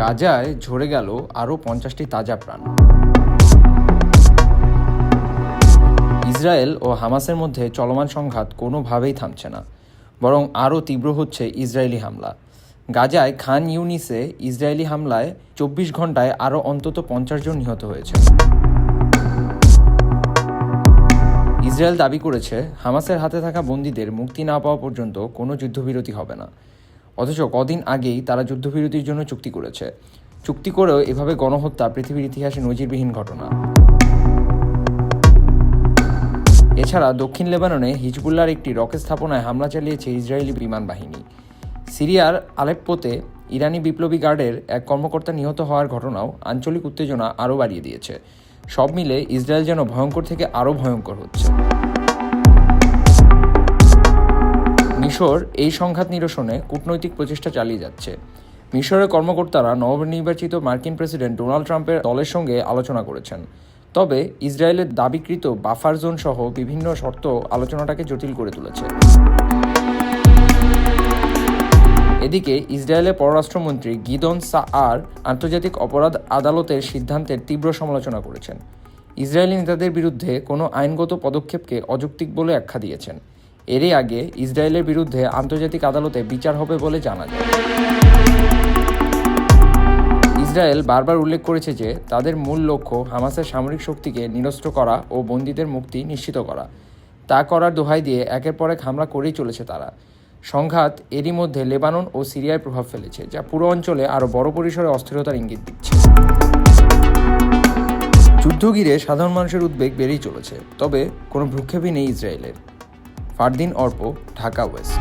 গাজায় ঝরে গেল আরও 50টি তাজা প্রাণ। ইসরায়েল ও হামাসের মধ্যে চলমান সংঘাত কোনোভাবেই থামছে না, বরং আরও তীব্র হচ্ছে ইসরায়েলি হামলা। গাজায় খান ইউনিসে ইসরায়েলি হামলায় 24 ঘন্টায় আরও অন্তত 50 জন নিহত হয়েছে। ইসরায়েল দাবি করেছে হামাসের হাতে থাকা বন্দীদের মুক্তি না পাওয়া পর্যন্ত কোনো যুদ্ধবিরতি হবে না। অথচ কদিন আগেই তারা যুদ্ধবিরতির জন্য চুক্তি করেছে। চুক্তি করেও এভাবে গণহত্যা পৃথিবীর ইতিহাসে নজিরবিহীন ঘটনা। এছাড়া দক্ষিণ লেবাননে হিজবুল্লাহর একটি রকেট স্থাপনায় হামলা চালিয়েছে ইসরায়েলি বিমান বাহিনী। সিরিয়ার আলেপ্পোতে ইরানি বিপ্লবী গার্ডের এক কর্মকর্তা নিহত হওয়ার ঘটনাও আঞ্চলিক উত্তেজনা আরও বাড়িয়ে দিয়েছে। সব মিলে ইসরায়েল যেন ভয়ঙ্কর থেকে আরও ভয়ঙ্কর হচ্ছে। মিশর এই সংঘাত নিরসনে কূটনৈতিক প্রচেষ্টা চালিয়ে যাচ্ছে। মিশরের কর্মকর্তারা নবনির্বাচিত মার্কিন প্রেসিডেন্ট ডোনাল্ড ট্রাম্পের দলের সঙ্গে আলোচনা করেছেন। তবে ইসরায়েলের দাবিকৃত বাফার জোন সহ বিভিন্ন শর্ত আলোচনাটাকে জটিল করে তুলেছে। এদিকে ইসরায়েলের পররাষ্ট্রমন্ত্রী গিদন সাআর আন্তর্জাতিক অপরাধ আদালতের সিদ্ধান্তের তীব্র সমালোচনা করেছেন। ইসরায়েলি নেতাদের বিরুদ্ধে কোনো আইনগত পদক্ষেপকে অযৌক্তিক বলে আখ্যা দিয়েছেন। এরই আগে ইসরায়েলের বিরুদ্ধে আন্তর্জাতিক আদালতে বিচার হবে বলে জানা যায়। ইসরায়েল বারবার উল্লেখ করেছে যে তাদের মূল লক্ষ্য হামাসের সামরিক শক্তিকে নিরস্ত্র করা ও বন্দীদের মুক্তি নিশ্চিত করা। তা করার দোহাই দিয়ে একের পর এক হামলা করেই চলেছে তারা। সংঘাত এরই মধ্যে লেবানন ও সিরিয়ায় প্রভাব ফেলেছে, যা পুরো অঞ্চলে আরও বড় পরিসরে অস্থিরতার ইঙ্গিত দিচ্ছে। যুদ্ধ ঘিরে সাধারণ মানুষের উদ্বেগ বেড়েই চলেছে, তবে কোনো ভ্রুক্ষেপই নেই ইসরায়েলের। ফারদিন অর্প, ঢাকা ওয়েস্ট।